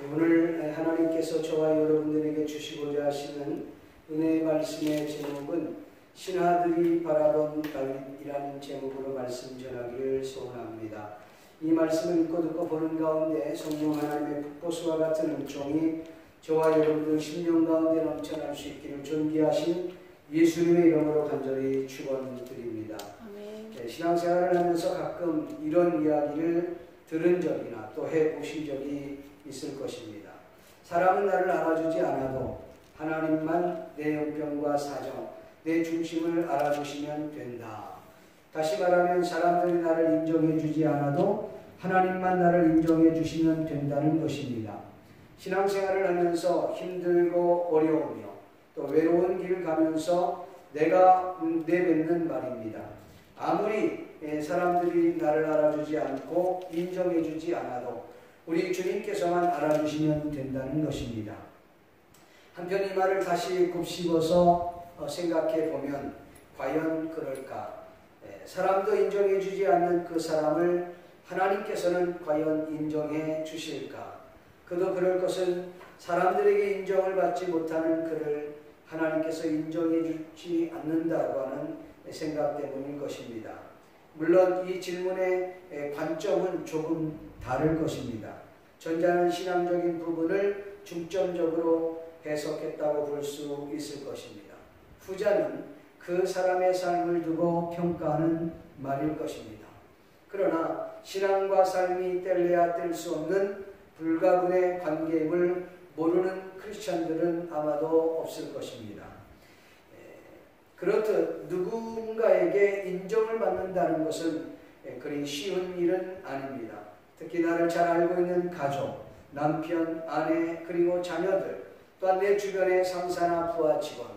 오늘 하나님께서 저와 여러분들에게 주시고자 하시는 은혜의 말씀의 제목은 신하들이 바라본 다윗이라는 제목으로 말씀 전하기를 소원합니다. 이 말씀을 읽고 듣고 보는 가운데 성령 하나님의 북보수와 같은 은총이 저와 여러분들 심령 가운데 넘쳐날 수 있기를 존귀하신 예수님의 이름으로 간절히 축원드립니다. 신앙생활을 하면서 가끔 이런 이야기를 들은 적이나 또 해보신 적이 있을 것입니다. 사람은 나를 알아주지 않아도 하나님만 내 형편과 사정, 내 중심을 알아주시면 된다. 다시 말하면 사람들이 나를 인정해 주지 않아도 하나님만 나를 인정해 주시면 된다는 것입니다. 신앙생활을 하면서 힘들고 어려우며 또 외로운 길을 가면서 내가 내뱉는 말입니다. 아무리 사람들이 나를 알아주지 않고 인정해 주지 않아도 우리 주님께서만 알아주시면 된다는 것입니다. 한편 이 말을 다시 곱씹어서 생각해 보면 과연 그럴까? 사람도 인정해 주지 않는 그 사람을 하나님께서는 과연 인정해 주실까? 그도 그럴 것은 사람들에게 인정을 받지 못하는 그를 하나님께서 인정해 주지 않는다고 하는 생각 때문일 것입니다. 물론 이 질문의 관점은 조금 다를 것입니다. 전자는 신앙적인 부분을 중점적으로 해석했다고 볼 수 있을 것입니다. 후자는 그 사람의 삶을 두고 평가하는 말일 것입니다. 그러나 신앙과 삶이 뗄래야 뗄 수 없는 불가분의 관계임을 모르는 크리스천들은 아마도 없을 것입니다. 그렇듯 누군가에게 인정을 받는다는 것은 그리 쉬운 일은 아닙니다. 특히 나를 잘 알고 있는 가족, 남편, 아내, 그리고 자녀들, 또한 내 주변의 상사나 부하 직원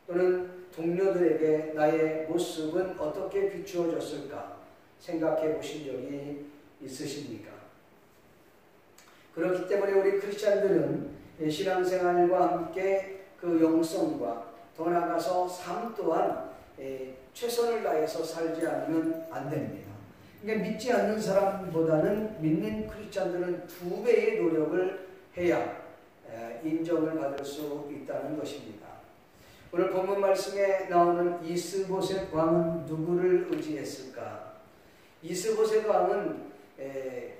또는 동료들에게 나의 모습은 어떻게 비추어졌을까 생각해 보신 적이 있으십니까? 그렇기 때문에 우리 크리스찬들은 신앙생활과 함께 그 영성과 더 나아가서 삶 또한 최선을 다해서 살지 않으면 안 됩니다. 그러니까 믿지 않는 사람보다는 믿는 크리스찬들은 2배의 노력을 해야 인정을 받을 수 있다는 것입니다. 오늘 본문 말씀에 나오는 이스보셋 왕은 누구를 의지했을까? 이스보셋 왕은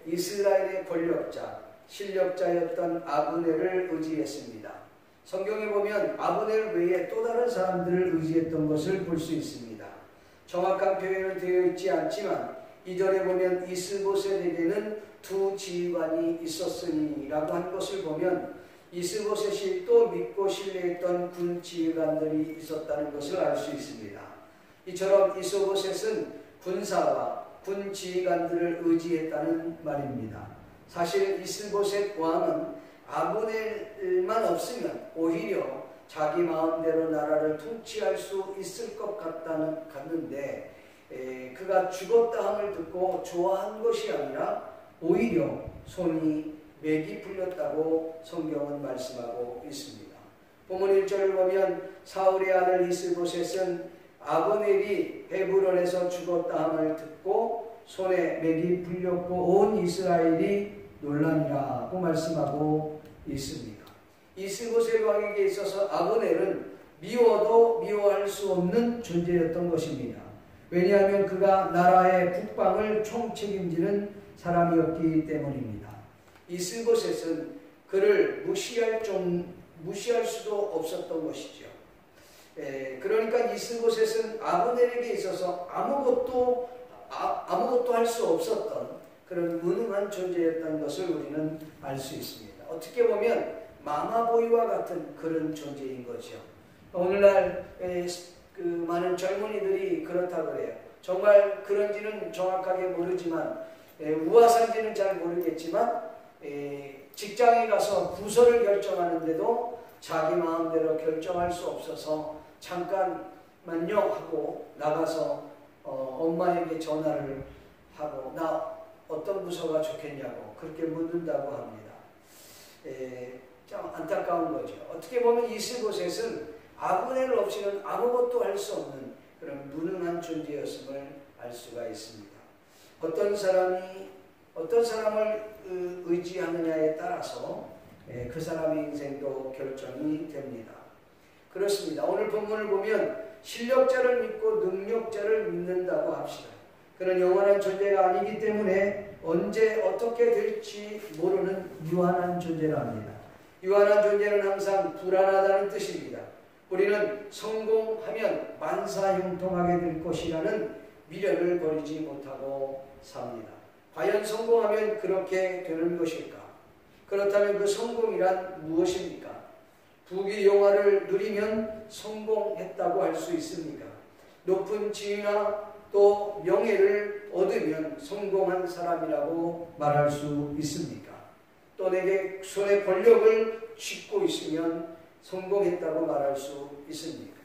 이스라엘의 권력자, 실력자였던 아브넬을 의지했습니다. 성경에 보면 아브넬 외에 또 다른 사람들을 의지했던 것을 볼 수 있습니다. 정확한 표현은 되어 있지 않지만 이전에 보면 이스보셋에게는 2 지휘관이 있었으니 라고 한 것을 보면 이스보셋이 또 믿고 신뢰했던 군 지휘관들이 있었다는 것을 알 수 있습니다. 이처럼 이스보셋은 군사와 군 지휘관들을 의지했다는 말입니다. 사실 이스보셋 왕은 아브넬만 없으면 오히려 자기 마음대로 나라를 통치할 수 있을 것 같는데 그가 죽었다 함을 듣고 좋아한 것이 아니라 오히려 손이 맥이 풀렸다고 성경은 말씀하고 있습니다. 본문 1절을 보면 사울의 아들 이스보셋은 아브넬이 헤브론에서 죽었다 함을 듣고 손에 맥이 풀렸고 온 이스라엘이 논란이라고 말씀하고 있습니다. 이스보셋 왕에게 있어서 아브넬은 미워도 미워할 수 없는 존재였던 것입니다. 왜냐하면 그가 나라의 국방을 총책임지는 사람이었기 때문입니다. 이스보셋은 그를 무시할 수도 없었던 것이죠. 그러니까 이스보셋은 아브넬에게 있어서 아무것도 할 수 없었던 그런 무능한 존재였던 것을 우리는 알 수 있습니다. 어떻게 보면 마마보이와 같은 그런 존재인 거죠. 오늘날 많은 젊은이들이 그렇다고 그래요. 정말 그런지는 정확하게 모르지만 우화산지는 잘 모르겠지만 직장에 가서 부서를 결정하는데도 자기 마음대로 결정할 수 없어서 잠깐만요 하고 나가서 엄마에게 전화를 하고 나 어떤 부서가 좋겠냐고 그렇게 묻는다고 합니다. 참 안타까운 거죠. 어떻게 보면 이스보셋은 아브넬 없이는 아무것도 할 수 없는 그런 무능한 존재였음을 알 수가 있습니다. 어떤 사람을 의지하느냐에 따라서 그 사람의 인생도 결정이 됩니다. 그렇습니다. 오늘 본문을 보면 실력자를 믿고 능력자를 믿는다고 합시다. 그는 영원한 존재가 아니기 때문에 언제 어떻게 될지 모르는 유한한 존재랍니다. 유한한 존재는 항상 불안하다는 뜻입니다. 우리는 성공하면 만사형통하게 될 것이라는 미련을 버리지 못하고 삽니다. 과연 성공하면 그렇게 되는 것일까? 그렇다면 그 성공이란 무엇입니까? 부귀 영화를 누리면 성공했다고 할 수 있습니까? 높은 지위나 또 명예를 얻으면 성공한 사람이라고 말할 수 있습니까? 또 내게 손에 권력을 쥐고 있으면 성공했다고 말할 수 있습니까?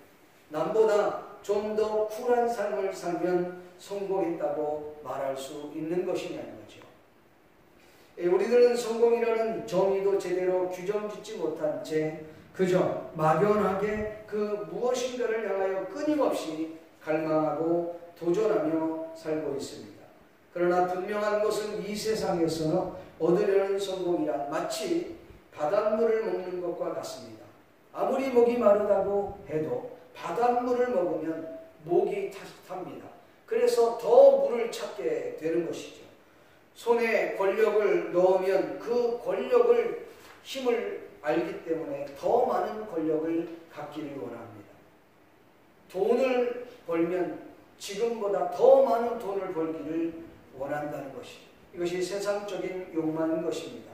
남보다 좀 더 쿨한 삶을 살면 성공했다고 말할 수 있는 것이냐는 거죠. 우리들은 성공이라는 정의도 제대로 규정짓지 못한 채 그저 막연하게 그 무엇인가를 향하여 끊임없이 갈망하고 도전하며 살고 있습니다. 그러나 분명한 것은 이 세상에서 얻으려는 성공이란 마치 바닷물을 먹는 것과 같습니다. 아무리 목이 마르다고 해도 바닷물을 먹으면 목이 탑니다. 그래서 더 물을 찾게 되는 것이죠. 손에 권력을 넣으면 그 권력을 힘을 알기 때문에 더 많은 권력을 갖기를 원합니다. 돈을 벌면 지금보다 더 많은 돈을 벌기를 원한다는 것이죠. 이것이 세상적인 욕망인 것입니다.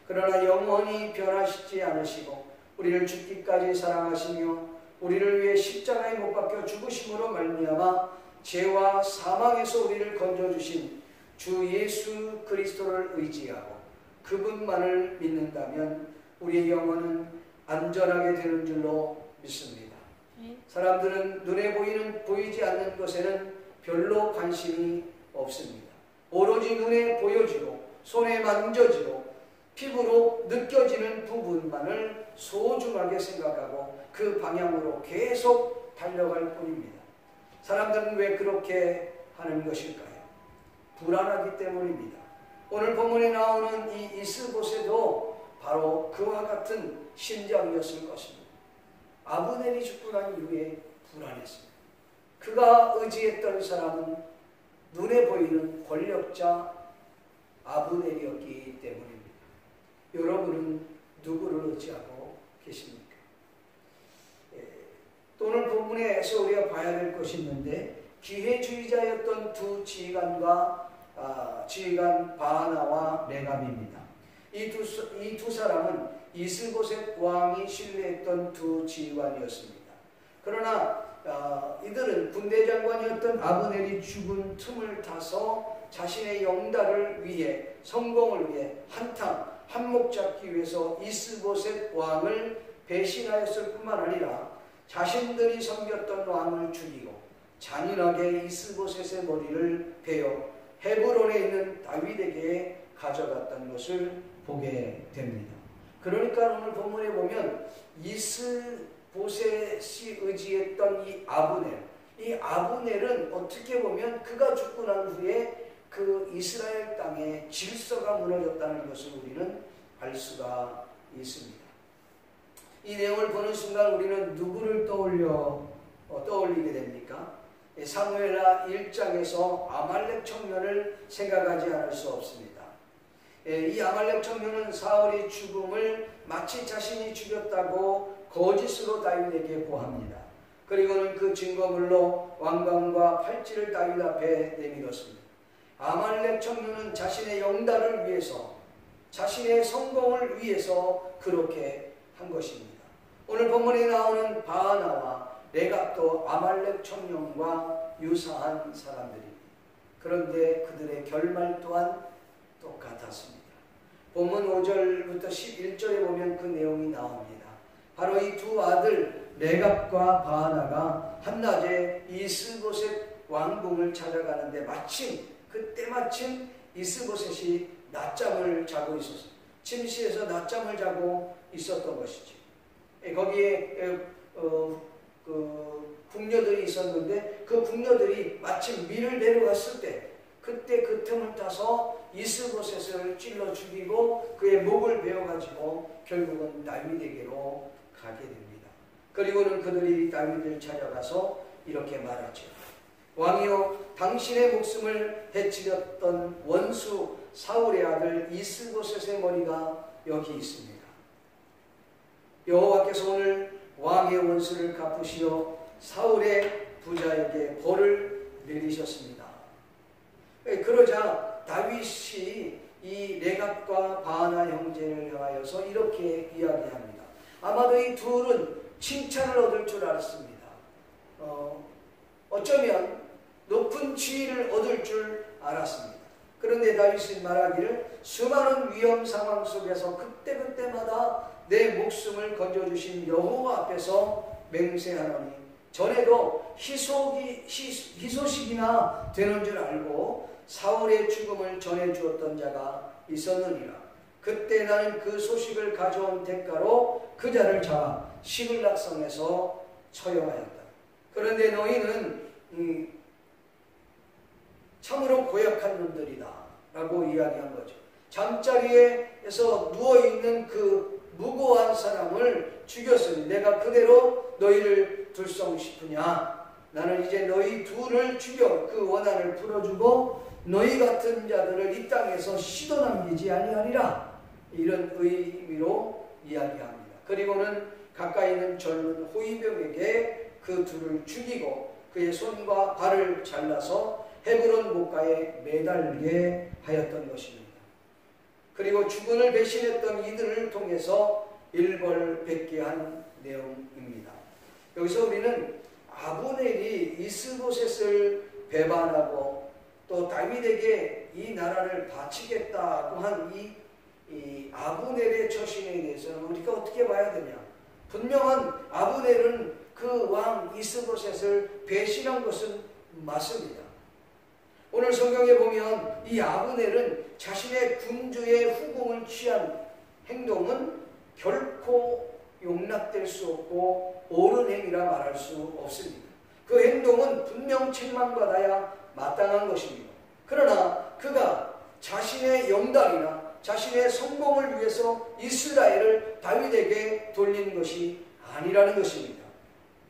그러나 영원히 변하시지 않으시고 우리를 죽기까지 사랑하시며 우리를 위해 십자가에 못 박혀 죽으심으로 말미암아 죄와 사망에서 우리를 건져주신 주 예수 그리스도를 의지하고 그분만을 믿는다면 우리의 영혼은 안전하게 되는 줄로 믿습니다. 사람들은 눈에 보이지 않는 것에는 별로 관심이 없습니다. 오로지 눈에 보여지고 손에 만져지고 피부로 느껴지는 부분만을 소중하게 생각하고 그 방향으로 계속 달려갈 뿐입니다. 사람들은 왜 그렇게 하는 것일까요? 불안하기 때문입니다. 오늘 본문에 나오는 이 이스보셋도 바로 그와 같은 심정이었을 것입니다. 아브넬이 죽고 난 이후에 불안했습니다. 그가 의지했던 사람은 눈에 보이는 권력자 아브넬이었기 때문입니다. 여러분은 누구를 의지하고 계십니까? 또 오늘 본문에서 우리가 봐야 될 것이 있는데 기회주의자였던 두 지휘관 바하나와 레갑입니다. 이 두 사람은 이스보셋 왕이 신뢰했던 두 지휘관이었습니다. 그러나 이들은 군대장관이었던 아브넬이 죽은 틈을 타서 자신의 영달을 위해 성공을 위해 한몫 잡기 위해서 이스보셋 왕을 배신하였을 뿐만 아니라 자신들이 섬겼던 왕을 죽이고 잔인하게 이스보셋의 머리를 베어 헤브론에 있는 다윗에게 가져갔던 것을 보게 됩니다. 그러니까 오늘 본문에 보면 이스보셋이 의지했던 이 아브넬은 어떻게 보면 그가 죽고 난 후에 그 이스라엘 땅에 질서가 무너졌다는 것을 우리는 알 수가 있습니다. 이 내용을 보는 순간 우리는 누구를 떠올리게 됩니까? 사무엘하 1장에서 아말렉 청년을 생각하지 않을 수 없습니다. 이 아말렉 청년은 사울의 죽음을 마치 자신이 죽였다고 거짓으로 다윗에게 고합니다. 그리고는 그 증거물로 왕관과 팔찌를 다윗 앞에 내밀었습니다. 아말렉 청년은 자신의 영달을 위해서, 자신의 성공을 위해서 그렇게 한 것입니다. 오늘 본문에 나오는 바하나와 레갑도 아말렉 청년과 유사한 사람들입니다. 그런데 그들의 결말 또한 똑같았습니다. 본문 5절부터 11절에 보면 그 내용이 나옵니다. 바로 이 두 아들 레갑과 바하나가 한낮에 이스보셋 왕궁을 찾아가는데 그때 마침 이스보셋이 낮잠을 자고 있었습니다. 침실에서 낮잠을 자고 있었던 것이죠. 거기에 궁녀들이 있었는데 그 궁녀들이 마침 밀을 내려갔을 때 그때 그 틈을 타서 이스보셋을 찔러 죽이고 그의 목을 베어가지고 결국은 다윗에게로 가게 됩니다. 그리고는 그들이 다윗을 찾아가서 이렇게 말하죠. 왕이여, 당신의 목숨을 해치렸던 원수 사울의 아들 이스보셋의 머리가 여기 있습니다. 여호와께서 오늘 왕의 원수를 갚으시어 사울의 부자에게 벌을 내리셨습니다. 그러자 다윗이 이 레갑과 바하나 형제를 향하여서 이렇게 이야기합니다. 아마도 이 둘은 칭찬을 얻을 줄 알았습니다. 어쩌면 높은 지위를 얻을 줄 알았습니다. 그런데 다윗이 말하기를 수많은 위험 상황 속에서 그때그때마다 내 목숨을 건져주신 여호와 앞에서 맹세하노니 전에도 희소식이나 되는 줄 알고 사울의 죽음을 전해주었던 자가 있었느니라. 그때 나는 그 소식을 가져온 대가로 그 자를 잡아 시글락성에서 처형하였다. 그런데 너희는 참으로 고약한 놈들이다 라고 이야기한 거죠. 잠자리에서 누워있는 그 무고한 사람을 죽였으니 내가 그대로 너희를 둘성 싶으냐. 나는 이제 너희 둘을 죽여 그 원한을 풀어주고 너희 같은 자들을 이 땅에서 시도 남기지 아니하리라. 이런 의미로 이야기합니다. 그리고는 가까이 있는 젊은 호위병에게 그 둘을 죽이고 그의 손과 발을 잘라서 헤브론 목가에 매달게 하였던 것입니다. 그리고 주군을 배신했던 이들을 통해서 일벌백계 한 내용입니다. 여기서 우리는 아브넬이 이스보셋을 배반하고 또 다윗에게 이 나라를 바치겠다고 한 이 아브넬의 처신에 대해서는 우리가 어떻게 봐야 되냐. 분명한 아브넬은 그 왕 이스보셋을 배신한 것은 맞습니다. 오늘 성경에 보면 이 아브넬은 자신의 군주의 후궁을 취한 행동은 결코 용납될 수 없고 옳은 행위라 말할 수 없습니다. 그 행동은 분명 책망받아야 마땅한 것입니다. 그러나 그가 자신의 영달이나 자신의 성공을 위해서 이스라엘을 다윗에게 돌린 것이 아니라는 것입니다.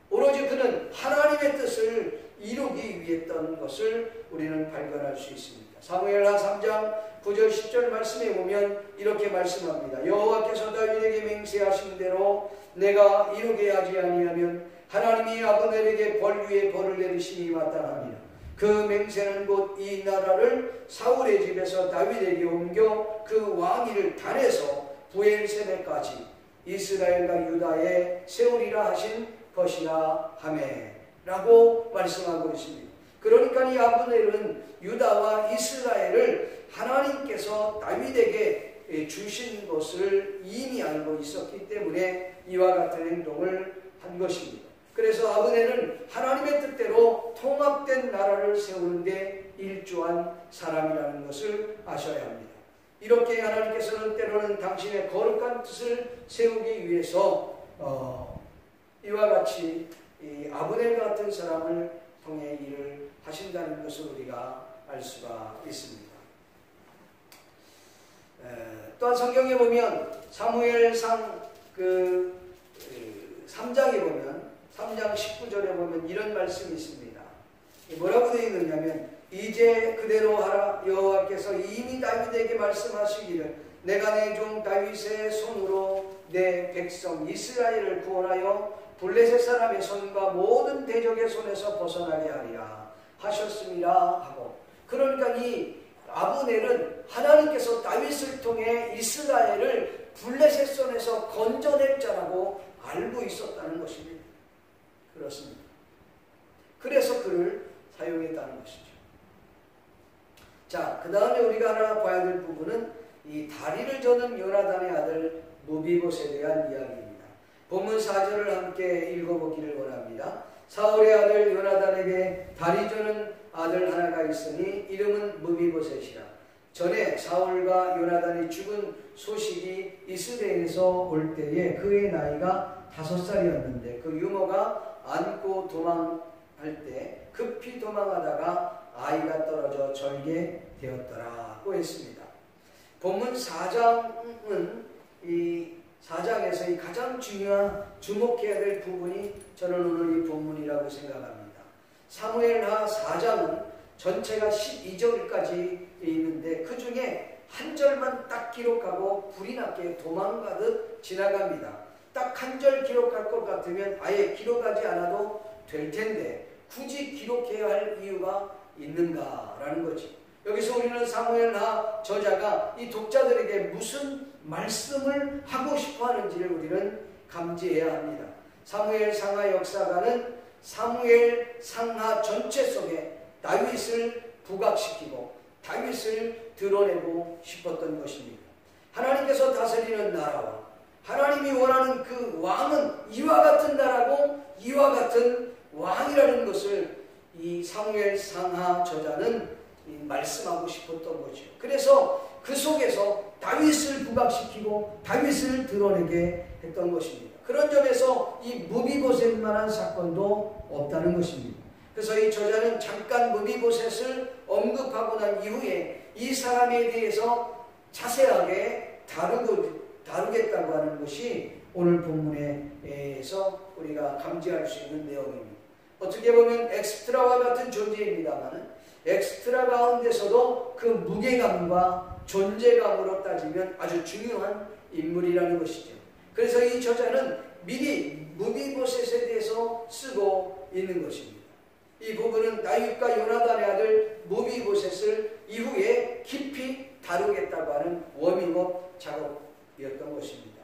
오로지 그는 하나님의 뜻을 이루기 위했던 것을 우리는 발견할 수 있습니다. 사무엘하 3장 9절 10절 말씀에 보면 이렇게 말씀합니다. 여호와께서 다윗에게 맹세하신 대로 내가 이루게 하지 아니하면 하나님이 아브넬에게 벌 위에 벌을 내리심이 마땅합니다. 그 맹세는 곧 이 나라를 사울의 집에서 다윗에게 옮겨 그 왕위를 단에서 부엘세바까지 이스라엘과 유다에 세우리라 하신 것이라 하매 라고 말씀하고 있습니다. 그러니까 이 아브넬은 유다와 이스라엘을 하나님께서 다윗에게 주신 것을 이미 알고 있었기 때문에 이와 같은 행동을 한 것입니다. 그래서 아브넬은 하나님의 뜻대로 통합된 나라를 세우는 데 일조한 사람이라는 것을 아셔야 합니다. 이렇게 하나님께서는 때로는 당신의 거룩한 뜻을 세우기 위해서 이와 같이 이 아브넬 같은 사람을 통해 일을 하신다는 것을 우리가 알 수가 있습니다. 또한 성경에 보면 사무엘상 3장에 보면 3장 19절에 보면 이런 말씀이 있습니다. 뭐라고 되어 있느냐면 이제 그대로 하라. 여호와께서 이미 다윗에게 말씀하시기를 내가 내 종 다윗의 손으로 내 백성 이스라엘을 구원하여 블레셋 사람의 손과 모든 대적의 손에서 벗어나게 하리라 하셨습니다 하고, 그러니까 이 아브넬은 하나님께서 다윗을 통해 이스라엘을 블레셋 손에서 건져낼 자라고 알고 있었다는 것입니다. 그렇습니다. 그래서 그를 사용했다는 것이죠. 자, 그 다음에 우리가 하나 봐야 될 부분은 이 다리를 저는 요나단의 아들 무비봇에 대한 이야기입니다. 본문 4절을 함께 읽어보기를 원합니다. 사울의 아들 요나단에게 다리 저는 아들 하나가 있으니 이름은 무비봇이라. 전에 사울과 요나단이 죽은 소식이 이스라엘에서 올 때에 그의 나이가 5살이었는데 그 유모가 안고 도망할 때 급히 도망하다가 아이가 떨어져 절개 되었더라고 했습니다. 본문 4장은 이 4장에서 이 가장 중요한 주목해야 될 부분이 저는 오늘 이 본문이라고 생각합니다. 사무엘하 4장은 전체가 12절까지 있는데 그 중에 한 절만 딱 기록하고 불이 났게 도망가듯 지나갑니다. 딱 한 절 기록할 것 같으면 아예 기록하지 않아도 될 텐데 굳이 기록해야 할 이유가 있는가라는 거지. 여기서 우리는 사무엘하 저자가 이 독자들에게 무슨 말씀을 하고 싶어 하는지를 우리는 감지해야 합니다. 사무엘 상하 역사가는 사무엘 상하 전체 속에 다윗을 부각시키고 다윗을 드러내고 싶었던 것입니다. 하나님께서 다스리는 나라와 하나님이 원하는 그 왕은 이와 같은 나라고 이와 같은 왕이라는 것을 이 사무엘 상하 저자는 말씀하고 싶었던 거죠. 그래서 그 속에서 다윗을 부각시키고 다윗을 드러내게 했던 것입니다. 그런 점에서 이 무비보셋만한 사건도 없다는 것입니다. 그래서 이 저자는 잠깐 무비보셋을 언급하고 난 이후에 이 사람에 대해서 자세하게 다루겠다고 하는 것이 오늘 본문에서 우리가 감지할 수 있는 내용입니다. 어떻게 보면 엑스트라와 같은 존재입니다만 엑스트라 가운데서도 그 무게감과 존재감으로 따지면 아주 중요한 인물이라는 것이죠. 그래서 이 저자는 미리 무비보셋에 대해서 쓰고 있는 것입니다. 이 부분은 다윗과 요나단의 아들 무비보셋을 이후에 깊이 다루겠다고 하는 워밍업 작업이었던 것입니다.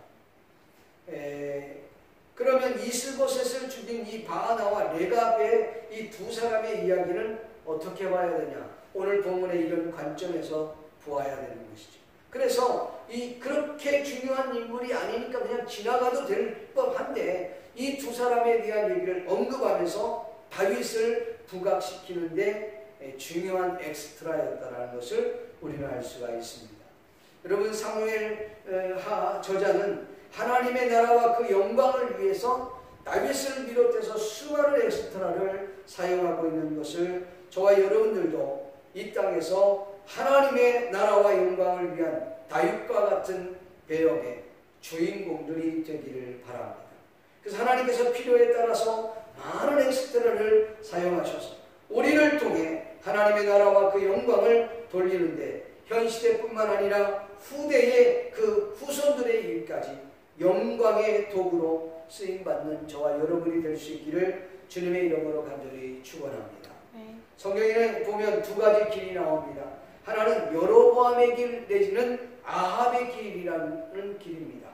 그러면 이스보셋을 죽인 이 바하나와 레갑의 이 두 사람의 이야기는 어떻게 봐야 되냐? 오늘 본문의 이런 관점에서 보아야 되는 것이죠. 그래서 그렇게 중요한 인물이 아니니까 그냥 지나가도 될 법한데 이 두 사람에 대한 얘기를 언급하면서 다윗을 부각시키는데 중요한 엑스트라였다는 것을 우리는 알 수가 있습니다. 여러분 사무엘하 저자는 하나님의 나라와 그 영광을 위해서 다윗을 비롯해서 수많은 엑스트라를 사용하고 있는 것을 저와 여러분들도 이 땅에서 하나님의 나라와 영광을 위한 다윗과 같은 배역의 주인공들이 되기를 바랍니다. 그래서 하나님께서 필요에 따라서 많은 엑스트라를 사용하셔서 우리를 통해 하나님의 나라와 그 영광을 돌리는데 현 시대뿐만 아니라 후대의 그 후손들의 일까지 영광의 도구로 쓰임받는 저와 여러분이 될 수 있기를 주님의 이름으로 간절히 축원합니다. 성경에는 보면 두 가지 길이 나옵니다. 하나는 여로보암의 길 내지는 아합의 길이라는 길입니다.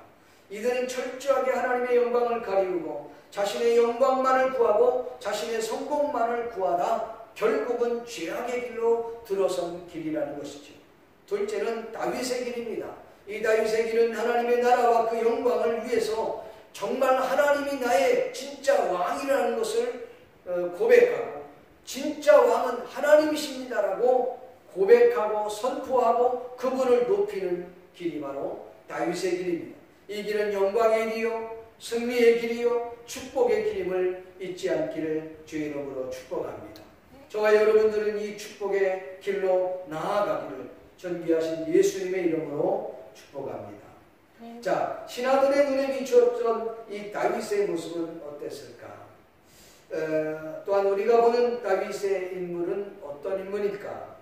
이들은 철저하게 하나님의 영광을 가리우고 자신의 영광만을 구하고 자신의 성공만을 구하다 결국은 죄악의 길로 들어선 길이라는 것이죠. 둘째는 다윗의 길입니다. 이 다윗의 길은 하나님의 나라와 그 영광을 위해서 정말 하나님이 나의 진짜 왕이라는 것을 고백하고 진짜 왕은 하나님이십니다라고 고백하고 선포하고 그분을 높이는 길이 바로 다윗의 길입니다. 이 길은 영광의 길이요 승리의 길이요 축복의 길임을 잊지 않기를 주의 이름으로 축복합니다. 저와 여러분들은 이 축복의 길로 나아가기를 전귀하신 예수님의 이름으로 축복합니다. 자, 신하들의 눈에 비추었던 이 다윗의 모습은 어땠을까? 또한 우리가 보는 다윗의 인물은 어떤 인물일까?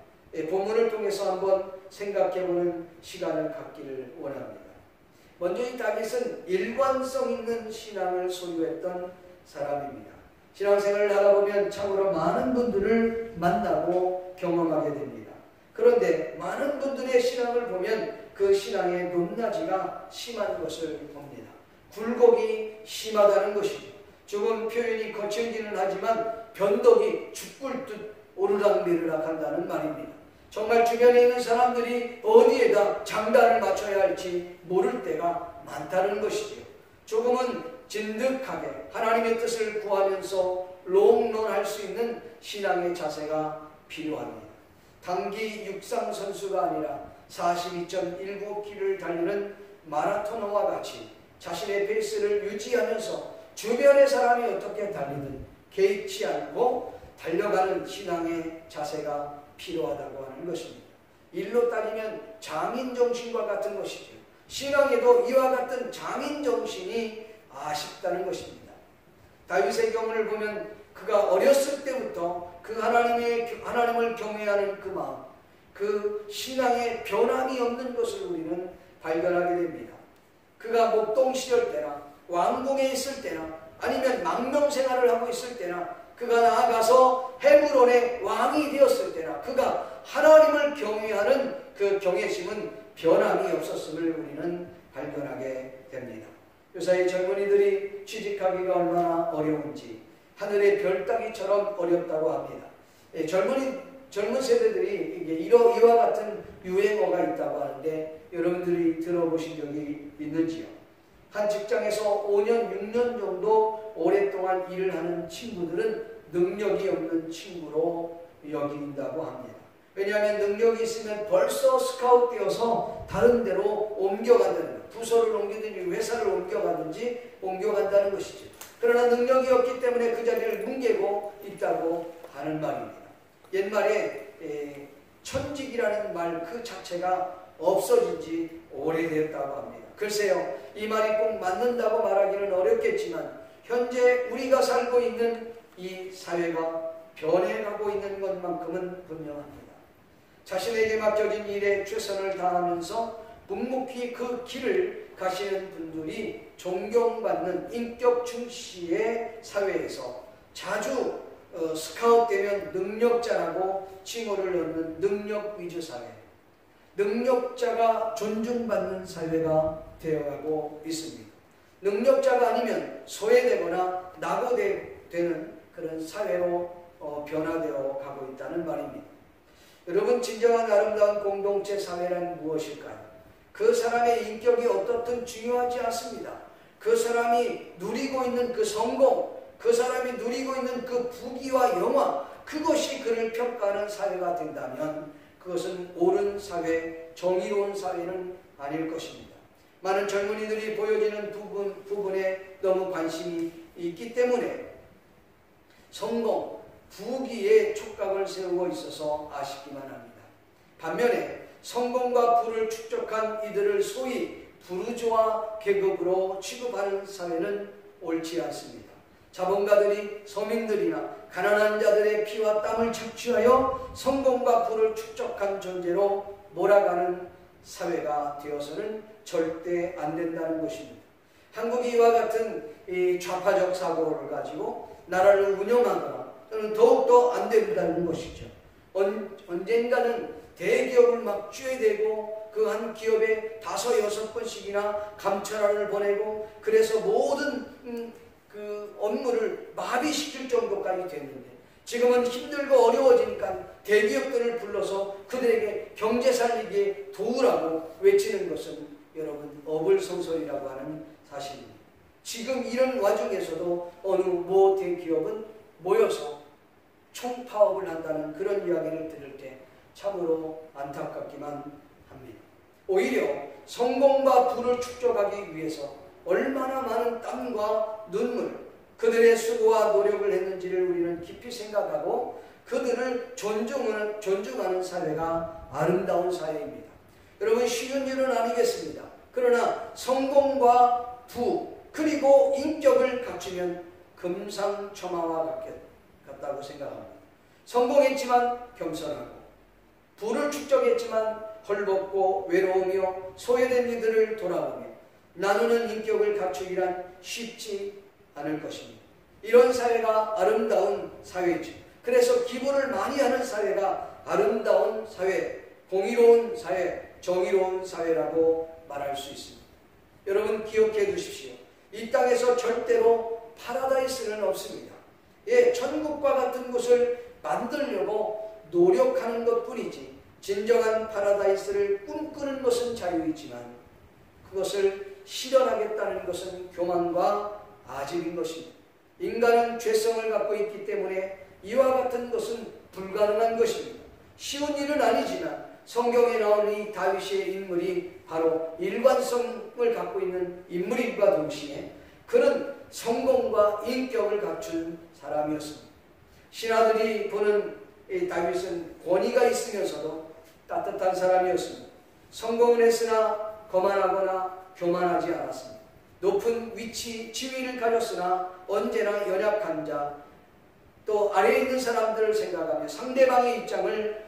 본문을 통해서 한번 생각해보는 시간을 갖기를 원합니다. 먼저 이 다윗은 일관성 있는 신앙을 소유했던 사람입니다. 신앙생활을 하다 보면 참으로 많은 분들을 만나고 경험하게 됩니다. 그런데 많은 분들의 신앙을 보면 그 신앙의 높낮이가 심한 것을 봅니다. 굴곡이 심하다는 것이죠. 조금 표현이 거칠기는 하지만 변덕이 죽을 듯 오르락내리락 한다는 말입니다. 정말 주변에 있는 사람들이 어디에다 장단을 맞춰야 할지 모를 때가 많다는 것이죠. 조금은 진득하게 하나님의 뜻을 구하면서 롱런할 수 있는 신앙의 자세가 필요합니다. 단기 육상 선수가 아니라 42.19km를 달리는 마라토너와 같이 자신의 페이스를 유지하면서 주변의 사람이 어떻게 달리든 개의치 않고 달려가는 신앙의 자세가 필요하다고 하는 것입니다. 일로 따지면 장인정신과 같은 것이죠. 신앙에도 이와 같은 장인정신이 아쉽다는 것입니다. 다윗의 경우를 보면 그가 어렸을 때부터 그 하나님을 경외하는 그 마음, 그 신앙의 변함이 없는 것을 우리는 발견하게 됩니다. 그가 목동 시절 때나 왕궁에 있을 때나 아니면 망명 생활을 하고 있을 때나 그가 나아가서 헤브론의 왕이 되었을 때나 그가 하나님을 경외하는 그 경외심은 변함이 없었음을 우리는 발견하게 됩니다. 요사이 젊은이들이 취직하기가 얼마나 어려운지 하늘의 별 따기처럼 어렵다고 합니다. 젊은 세대들이 이와 같은 유행어가 있다고 하는데 여러분들이 들어보신 적이 있는지요? 한 직장에서 5년, 6년 정도 오랫동안 일을 하는 친구들은 능력이 없는 친구로 여긴다고 합니다. 왜냐하면 능력이 있으면 벌써 스카웃 되어서 다른 데로 옮겨간다는 것, 부서를 옮기든지 회사를 옮겨간다는 것이죠. 그러나 능력이 없기 때문에 그 자리를 뭉개고 있다고 하는 말입니다. 옛말에 천직이라는 말 그 자체가 없어진 지 오래됐다고 합니다. 글쎄요, 이 말이 꼭 맞는다고 말하기는 어렵겠지만 현재 우리가 살고 있는 이 사회가 변해가고 있는 것만큼은 분명합니다. 자신에게 맡겨진 일에 최선을 다하면서 묵묵히 그 길을 가시는 분들이 존경받는 인격 중시의 사회에서 자주 스카웃되면 능력자라고 칭호를 얻는 능력 위주 사회, 능력자가 존중받는 사회가 되어가고 있습니다. 능력자가 아니면 소외되거나 낙오되는 그런 사회로 변화되어 가고 있다는 말입니다. 여러분, 진정한 아름다운 공동체 사회란 무엇일까요? 그 사람의 인격이 어떻든 중요하지 않습니다. 그 사람이 누리고 있는 그 성공, 그 사람이 누리고 있는 그 부귀와 영화, 그것이 그를 평가하는 사회가 된다면 그것은 옳은 사회, 정의로운 사회는 아닐 것입니다. 많은 젊은이들이 보여지는 부분에 너무 관심이 있기 때문에 성공, 부귀에 촉각을 세우고 있어서 아쉽기만 합니다. 반면에 성공과 부를 축적한 이들을 소위 부르주아 계급으로 취급하는 사회는 옳지 않습니다. 자본가들이 서민들이나 가난한 자들의 피와 땀을 착취하여 성공과 부를 축적한 존재로 몰아가는 사회가 되어서는 절대 안 된다는 것입니다. 한국이 이와 같은 이 좌파적 사고를 가지고 나라를 운영하거나 또는 더욱더 안 된다는 것이죠. 언젠가는 대기업을 막 쥐어대고 그 한 기업에 5, 6번씩이나 감찰원을 보내고 그래서 모든 그 업무를 마비시킬 정도까지 됐는데 지금은 힘들고 어려워지니까 대기업들을 불러서 그들에게 경제 살리기에 도우라고 외치는 것은 여러분 어불성설이라고 하는 사실입니다. 지금 이런 와중에서도 어느 모 대기업은 모여서 총파업을 한다는 그런 이야기를 들을 때 참으로 안타깝기만 합니다. 오히려 성공과 부를 축적하기 위해서 얼마나 많은 땀과 눈물, 그들의 수고와 노력을 했는지를 우리는 깊이 생각하고 그들을 존중하는 사회가 아름다운 사회입니다. 여러분, 쉬운 일은 아니겠습니다. 그러나 성공과 부 그리고 인격을 갖추면 금상첨화와 같다고 생각합니다. 성공했지만 겸손하고 부를 축적했지만 헐벗고 외로우며 소외된 이들을 돌아보며 나누는 인격을 갖추기란 쉽지 않을 것입니다. 이런 사회가 아름다운 사회이죠. 그래서 기부를 많이 하는 사회가 아름다운 사회, 공의로운 사회, 정의로운 사회라고 말할 수 있습니다. 여러분 기억해 두십시오. 이 땅에서 절대로 파라다이스는 없습니다. 천국과 같은 곳을 만들려고 노력하는 것뿐이지 진정한 파라다이스를 꿈꾸는 것은 자유이지만 그것을 실현하겠다는 것은 교만과 아집인 것입니다. 인간은 죄성을 갖고 있기 때문에 이와 같은 것은 불가능한 것입니다. 쉬운 일은 아니지만 성경에 나오는 이 다윗의 인물이 바로 일관성을 갖고 있는 인물임과 동시에 그는 성공과 인격을 갖춘 사람이었습니다. 신하들이 보는 이 다윗은 권위가 있으면서도 따뜻한 사람이었습니다. 성공은 했으나 거만하거나 교만하지 않았습니다. 높은 위치, 지위를 가졌으나 언제나 연약한 자, 또 아래에 있는 사람들을 생각하며 상대방의 입장을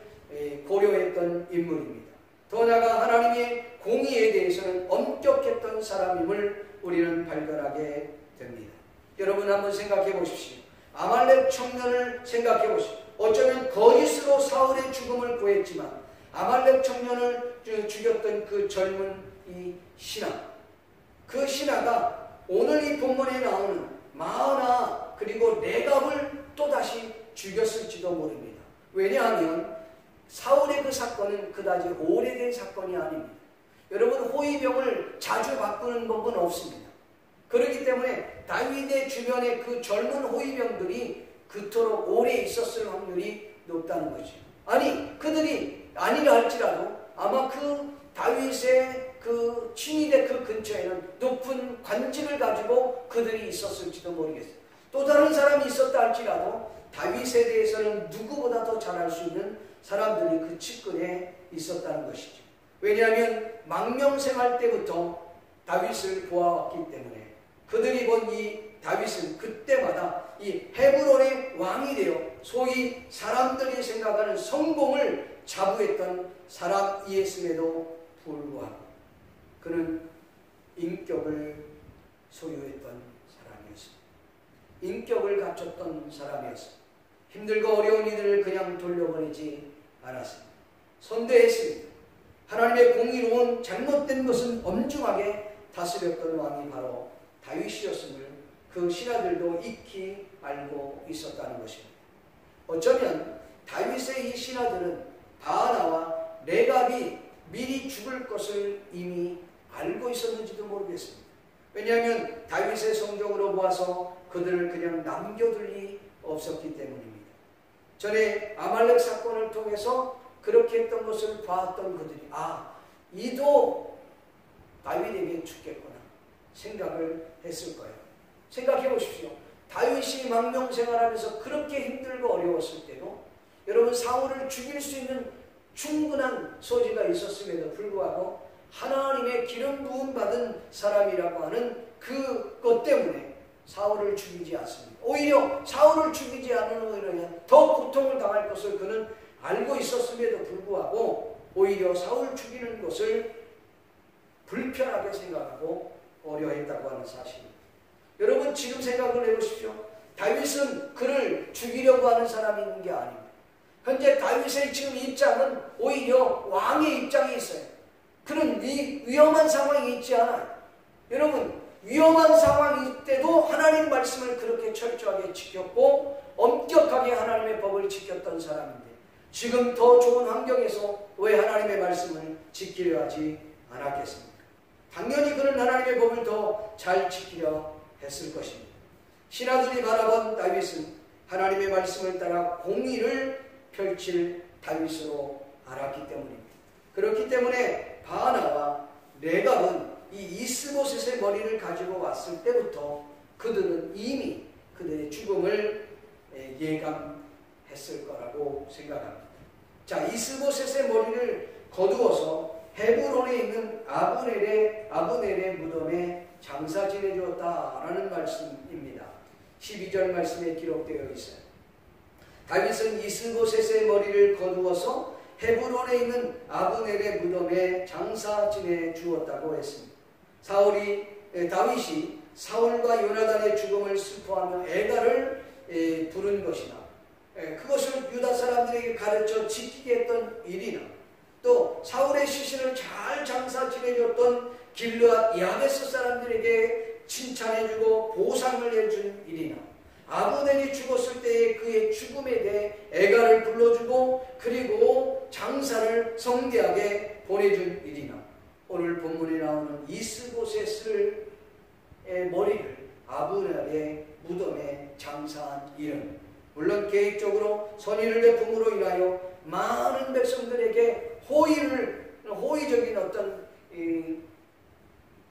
고려했던 인물입니다. 더 나아가 하나님의 공의에 대해서는 엄격했던 사람임을 우리는 발견하게 됩니다. 여러분 한번 생각해 보십시오. 아말렉 청년을 생각해 보십시오. 어쩌면 거짓으로 사울의 죽음을 구했지만 아말렉 청년을 죽였던 그 젊은 이 신하, 그 신하가 오늘 이 본문에 나오는 마아나 그리고 레갑을 또다시 죽였을지도 모릅니다. 왜냐하면 사울의 그 사건은 그다지 오래된 사건이 아닙니다. 여러분, 호위병을 자주 바꾸는 법은 없습니다. 그렇기 때문에 다윗의 주변에 그 젊은 호위병들이 그토록 오래 있었을 확률이 높다는 거죠. 아니, 그들이 아니라 할지라도 아마 그 다윗의 그 친위대 그 근처에는 높은 관직을 가지고 그들이 있었을지도 모르겠어요. 또 다른 사람이 있었다 할지라도 다윗에 대해서는 누구보다 더 잘 알 수 있는 사람들이 그 측근에 있었다는 것이죠. 왜냐하면 망명생활 때부터 다윗을 보아왔기 때문에 그들이 본 이 다윗은 그때마다 이 헤브론의 왕이 되어 소위 사람들이 생각하는 성공을 자부했던 사람이었음에도 불구하고 그는 인격을 소유했던 사람이었습니다. 인격을 갖췄던 사람이었습니다. 힘들고 어려운 이들을 그냥 돌려보내지 않았습니다. 선대했습니다. 하나님의 공의로운 잘못된 것은 엄중하게 다스렸던 왕이 바로 다윗이었음을 그 신하들도 익히 알고 있었다는 것입니다. 어쩌면 다윗의 이 신하들은 바나와 레갑이 미리 죽을 것을 이미 알고 있었는지도 모르겠습니다. 왜냐하면 다윗의 성경으로 보아서 그들을 그냥 남겨둘 리 없었기 때문입니다. 전에 아말렉 사건을 통해서 그렇게 했던 것을 봤던 그들이 이도 다윗에게 죽겠구나 생각을 했을 거예요. 생각해 보십시오. 다윗이 망명생활하면서 그렇게 힘들고 어려웠을 때도 여러분 사울을 죽일 수 있는 충분한 소지가 있었음에도 불구하고 하나님의 기름 부음 받은 사람이라고 하는 그것 때문에 사울을 죽이지 않습니다. 오히려 사울을 죽이지 않으면 더 고통을 당할 것을 그는 알고 있었음에도 불구하고 오히려 사울 죽이는 것을 불편하게 생각하고 어려했다고 하는 사실입니다. 여러분 지금 생각을 해보십시오. 다윗은 그를 죽이려고 하는 사람이 있는 게 아닙니다. 현재 다윗의 지금 입장은 오히려 왕의 입장에 있어요. 그는 위험한 상황이 있지 않아요. 여러분 위험한 상황일 때도 하나님 말씀을 그렇게 철저하게 지켰고 엄격하게 하나님의 법을 지켰던 사람인데 지금 더 좋은 환경에서 왜 하나님의 말씀을 지키려 하지 않았겠습니까? 당연히 그는 하나님의 법을 더 잘 지키려 했을 것입니다. 신하들이 바라본 다윗은 하나님의 말씀을 따라 공의를 펼칠 다윗으로 알았기 때문입니다. 그렇기 때문에 바나와 레갑은 이 이스보셋의 머리를 가지고 왔을 때부터 그들은 이미 그들의 죽음을 예감했을 거라고 생각합니다. 자, 이스보셋의 머리를 거두어서 헤브론에 있는 아브넬의 무덤에 장사 지내주었다라는 말씀입니다. 12절 말씀에 기록되어 있어요. 다윗은 이스보셋의 머리를 거두어서 헤브론에 있는 아브넬의 무덤에 장사 지내주었다고 했습니다. 다윗이 사울과 요나단의 죽음을 슬퍼하며 애가를 부른 것이나 그것을 유다 사람들에게 가르쳐 지키게 했던 일이나 또 사울의 시신을 잘 장사 지내줬던 길르앗 야베스 사람들에게 칭찬해주고 보상을 해준 일이나 아브넬이 죽었을 때의 그의 죽음에 대해 애가를 불러주고 그리고 장사를 성대하게 보내준 일이나 오늘 본문에 나오는 이스보셋의 머리를 아브넬의 무덤에 장사한 일은 물론 계획적으로 선의를 베품으로 인하여 많은 백성들에게 호의적인 어떤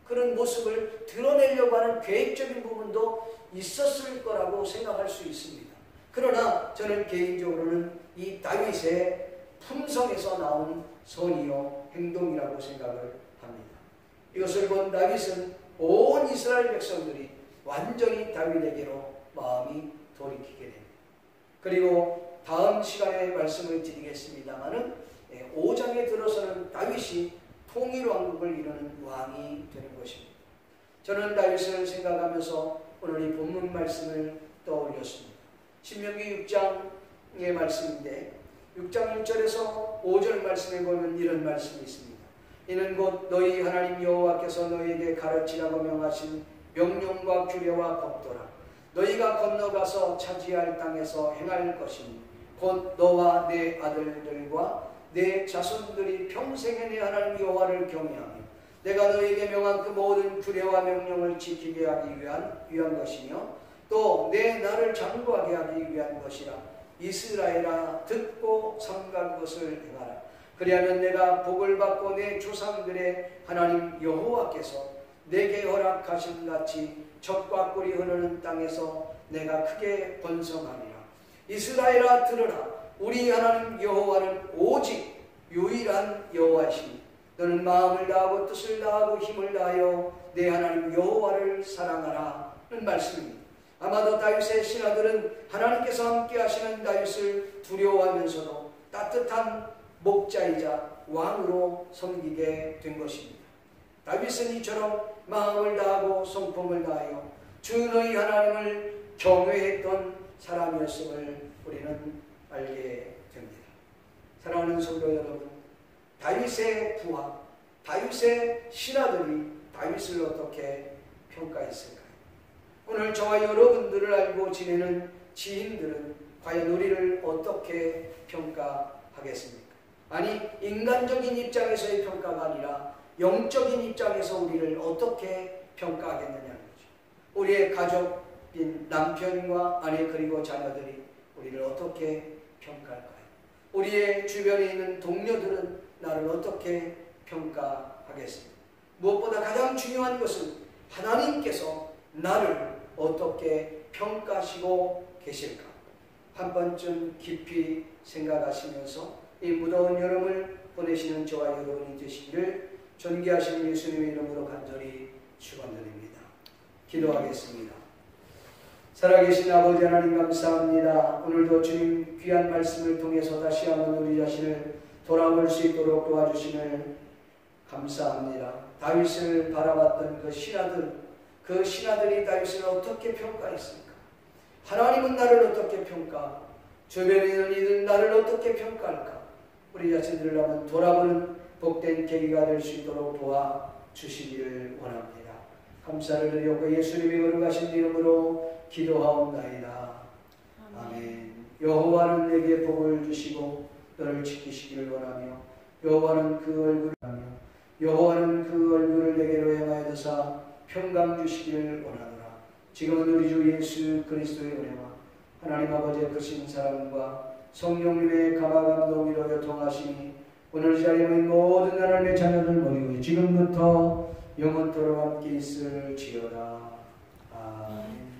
그런 모습을 드러내려고 하는 계획적인 부분도 있었을 거라고 생각할 수 있습니다. 그러나 저는 개인적으로는 이 다윗의 품성에서 나온 선이요 행동이라고 생각을 합니다. 이것을 본 다윗은 온 이스라엘 백성들이 완전히 다윗에게로 마음이 돌이키게 됩니다. 그리고 다음 시간에 말씀을 드리겠습니다마는 5장에 들어서는 다윗이 통일왕국을 이루는 왕이 되는 것입니다. 저는 다윗을 생각하면서 오늘 이 본문 말씀을 떠올렸습니다. 신명기 6장의 말씀인데 6장 1절에서 5절 말씀에 보면 이런 말씀이 있습니다. 이는 곧 너희 하나님 여호와께서 너희에게 가르치라고 명하신 명령과 규례와 법도라. 너희가 건너가서 차지할 땅에서 행할 것이니 곧 너와 내 아들들과 내 자손들이 평생에 내 하나님 여호와를 경외하며 내가 너희에게 명한 그 모든 규례와 명령을 지키게 하기 위한 것이며 또 내 나를 장구하게 하기 위한 것이라. 이스라엘아 듣고 삼가 그것을 행하라. 그리하면 내가 복을 받고 내 조상들의 하나님 여호와께서 내게 허락하신 같이 적과 꿀이 흐르는 땅에서 내가 크게 번성하리라. 이스라엘아 들으라. 우리 하나님 여호와는 오직 유일한 여호와이시니 너는 마음을 다하고 뜻을 다하고 힘을 다하여 내 하나님 여호와를 사랑하라는 말씀입니다. 아마도 다윗의 신하들은 하나님께서 함께 하시는 다윗을 두려워하면서도 따뜻한 목자이자 왕으로 섬기게 된 것입니다. 다윗은 이처럼 마음을 다하고 성품을 다하여 주 너희 하나님을 경외했던 사람이었음을 우리는 알게 됩니다. 사랑하는 성도 여러분, 다윗의 부하, 다윗의 신하들이 다윗을 어떻게 평가했을까요? 오늘 저와 여러분들을 알고 지내는 지인들은 과연 우리를 어떻게 평가하겠습니까? 아니, 인간적인 입장에서의 평가가 아니라 영적인 입장에서 우리를 어떻게 평가하겠느냐는 거죠. 우리의 가족인 남편과 아내 그리고 자녀들이 우리를 어떻게 평가할까요? 우리의 주변에 있는 동료들은 나를 어떻게 평가하겠습니까? 무엇보다 가장 중요한 것은 하나님께서 나를 어떻게 평가하시고 계실까? 한 번쯤 깊이 생각하시면서 이 무더운 여름을 보내시는 저와 여러분이 되시기를 존귀하신 예수님의 이름으로 간절히 축원드립니다. 기도하겠습니다. 살아계신 아버지 하나님 감사합니다. 오늘도 주님 귀한 말씀을 통해서 다시 한번 우리 자신을 돌아볼 수 있도록 도와주심을 감사합니다. 다윗을 바라봤던 그 신하들이 다윗을 어떻게 평가했습니까? 하나님은 나를 어떻게 평가? 주변에 있는 이들은 나를 어떻게 평가할까? 우리 자신들을 한번 돌아보는 복된 계기가 될 수 있도록 도와주시기를 원합니다. 감사를 드리고 예수님이 거룩하신 이름으로 기도하옵나이다. 아멘. 여호와는 내게 복을 주시고 너를 지키시기를 원하며 여호와는 그 얼굴을 내게로 향하여서 평강 주시기를 원하노라. 지금은 우리 주 예수 그리스도의 은혜와 하나님 아버지의 크신 사랑과 성령님의 감화감동으로 교통하시니 오늘 이 자리에 있는 모든 하나님의 자녀들 모두 지금부터 영원토록 함께 있을지어다. 아멘.